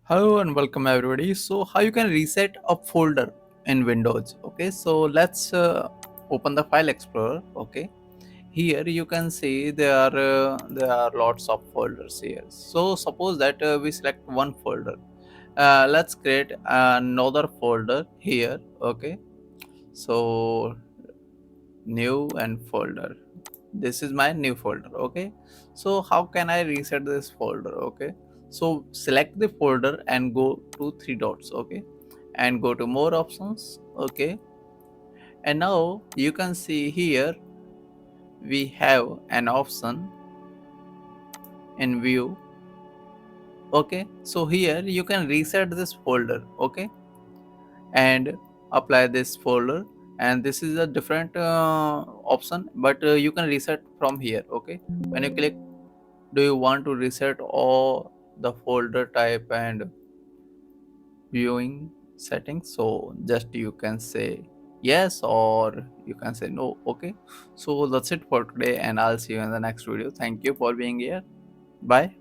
Hello and welcome everybody. So how you can reset a folder in Windows? Okay, so let's open the File Explorer. Okay, here you can see there are lots of folders here. So suppose that we select one folder. Let's create another folder here. Okay, so new and folder. This is my new folder. Okay, so how can I reset this folder? Okay, so select the folder and go to three dots. Okay, and go to more options. Okay, and now you can see here we have an option in view. Okay, so here you can reset this folder. Okay, and apply this folder, and this is a different option, but you can reset from here. Okay, when you click, do you want to reset all the folder type and viewing settings? So just you can say yes or you can say no. Okay, so that's it for today, and I'll see you in the next video. Thank you for being here. Bye.